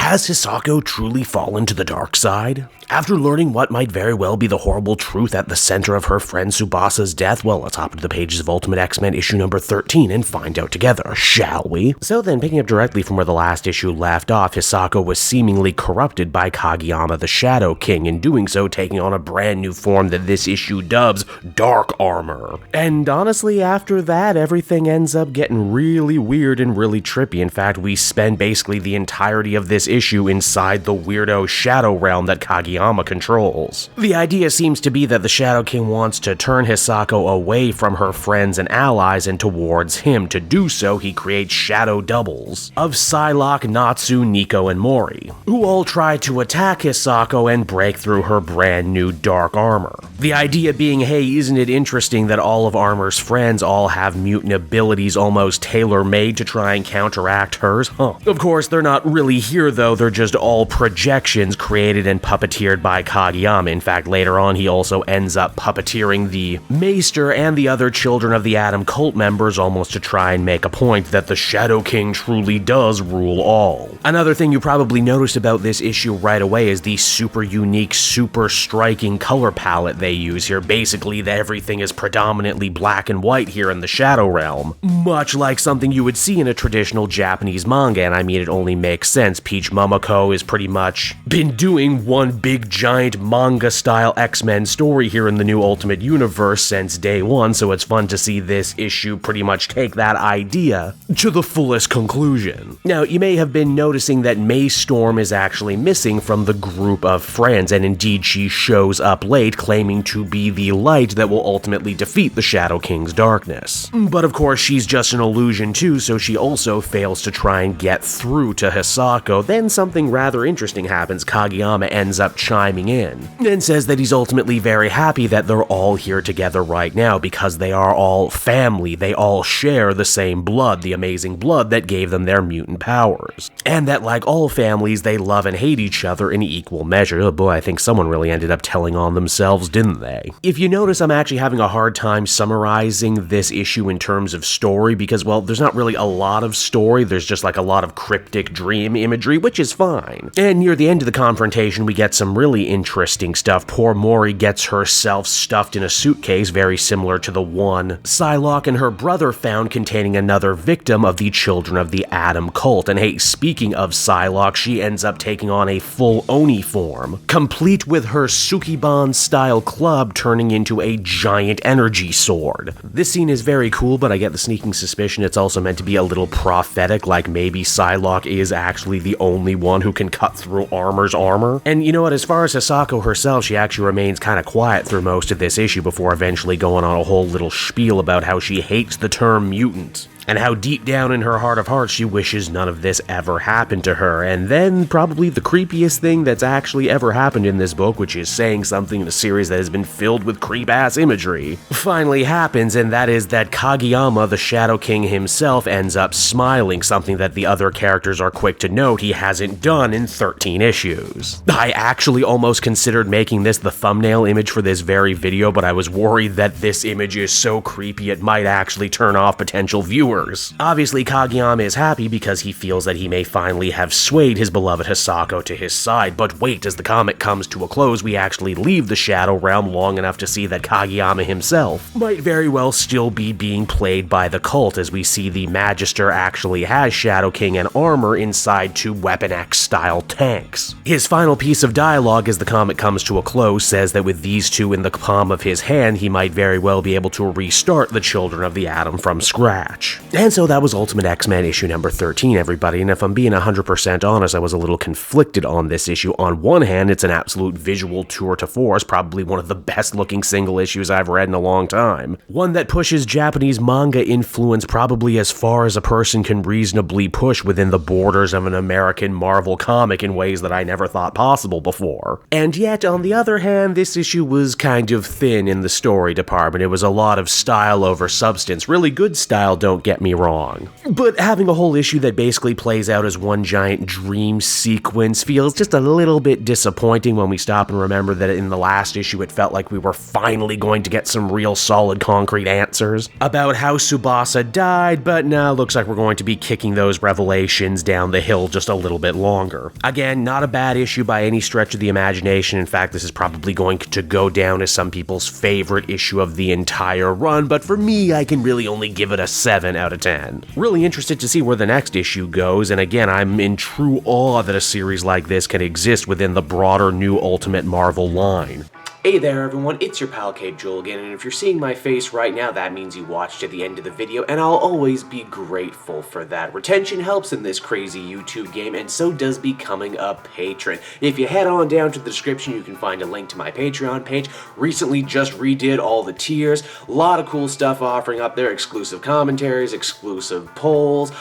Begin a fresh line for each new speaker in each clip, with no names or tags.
Has Hisako truly fallen to the dark side? After learning what might very well be the horrible truth at the center of her friend Tsubasa's death, well, let's hop into the pages of Ultimate X-Men issue number 13 and find out together, shall we? So then, picking up directly from where the last issue left off, Hisako was seemingly corrupted by Kageyama the Shadow King, in doing so taking on a brand new form that this issue dubs Dark Armor. And honestly, after that, everything ends up getting really weird and really trippy. In fact, we spend basically the entirety of this issue inside the weirdo Shadow Realm that Kageyama controls. The idea seems to be that the Shadow King wants to turn Hisako away from her friends and allies and towards him. To do so, he creates shadow doubles of Psylocke, Natsu, Nico, and Mori, who all try to attack Hisako and break through her brand new dark armor. The idea being, hey, isn't it interesting that all of Armor's friends all have mutant abilities almost tailor-made to try and counteract hers? Of course, they're not really here though, they're just all projections created and puppeteered by Kageyama. In fact, later on he also ends up puppeteering the Maester and the other Children of the Atom cult members almost to try and make a point that the Shadow King truly does rule all. Another thing you probably noticed about this issue right away is the super unique, super striking color palette they use here. Basically, everything is predominantly black and white here in the Shadow Realm, much like something you would see in a traditional Japanese manga, and I mean it only makes sense. Peach Momoko has pretty much been doing one big giant manga-style X-Men story here in the new Ultimate Universe since day one, so it's fun to see this issue pretty much take that idea to the fullest conclusion. Now, you may have been noticing that Maystorm is actually missing from the group of friends, and indeed she shows up late, claiming to be the light that will ultimately defeat the Shadow King's darkness. But of course, she's just an illusion too, so she also fails to try and get through to Hisako. Then something rather interesting happens. Kageyama ends up chiming in and says that he's ultimately very happy that they're all here together right now because they are all family, they all share the same blood, the amazing blood that gave them their mutant powers, and that like all families, they love and hate each other in equal measure. Oh boy, I think someone really ended up telling on themselves, didn't they? If you notice, I'm actually having a hard time summarizing this issue in terms of story because, well, there's not really a lot of story, there's just like a lot of cryptic dream imagery, which is fine. And near the end of the confrontation, we get some really interesting stuff. Poor Mori gets herself stuffed in a suitcase very similar to the one Psylocke and her brother found containing another victim of the Children of the Atom cult. And hey, speaking of Psylocke, she ends up taking on a full Oni form, complete with her Sukiban-style club turning into a giant energy sword. This scene is very cool, but I get the sneaking suspicion it's also meant to be a little prophetic, like maybe Psylocke is actually the only one who can cut through Armor's armor. And you know what, as far as Hisako herself, she actually remains kind of quiet through most of this issue before eventually going on a whole little spiel about how she hates the term mutant, and how deep down in her heart of hearts she wishes none of this ever happened to her. And then probably the creepiest thing that's actually ever happened in this book, which is saying something in a series that has been filled with creep-ass imagery, finally happens, and that is that Kageyama, the Shadow King himself, ends up smiling, something that the other characters are quick to note he hasn't done in 13 issues. I actually almost considered making this the thumbnail image for this very video, but I was worried that this image is so creepy it might actually turn off potential viewers. Obviously, Kageyama is happy because he feels that he may finally have swayed his beloved Hisako to his side, but wait, as the comic comes to a close, we actually leave the Shadow Realm long enough to see that Kageyama himself might very well still be being played by the cult, as we see the Magister actually has Shadow King and Armor inside two Weapon X-style tanks. His final piece of dialogue as the comic comes to a close says that with these two in the palm of his hand, he might very well be able to restart the Children of the Atom from scratch. And so that was Ultimate X-Men issue number 13, everybody, and if I'm being 100% honest, I was a little conflicted on this issue. On one hand, it's an absolute visual tour de force, probably one of the best looking single issues I've read in a long time. One that pushes Japanese manga influence probably as far as a person can reasonably push within the borders of an American Marvel comic in ways that I never thought possible before. And yet, on the other hand, this issue was kind of thin in the story department. It was a lot of style over substance. Really good style, don't get get me wrong. But having a whole issue that basically plays out as one giant dream sequence feels just a little bit disappointing when we stop and remember that in the last issue it felt like we were finally going to get some real solid concrete answers about how Tsubasa died, but now looks like we're going to be kicking those revelations down the hill just a little bit longer. Again, not a bad issue by any stretch of the imagination. In fact, this is probably going to go down as some people's favorite issue of the entire run, but for me, I can really only give it a 7 out of 10. Really interested to see where the next issue goes, and again, I'm in true awe that a series like this can exist within the broader New Ultimate Marvel line. Hey there everyone, it's your pal Cape Joel again, and if you're seeing my face right now, that means you watched to the end of the video, and I'll always be grateful for that. Retention helps in this crazy YouTube game, and so does becoming a patron. If you head on down to the description, you can find a link to my Patreon page. Recently just redid all the tiers, a lot of cool stuff offering up there, exclusive commentaries, exclusive polls,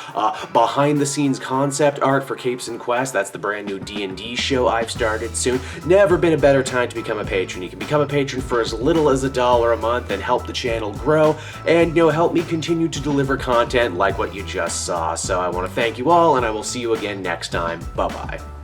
behind the scenes concept art for Capes and Quest, that's the brand new D&D show I've started soon. Never been a better time to become a patron. You can become a patron for as little as $1 a month and help the channel grow and, help me continue to deliver content like what you just saw. So I want to thank you all, and I will see you again next time. Bye-bye.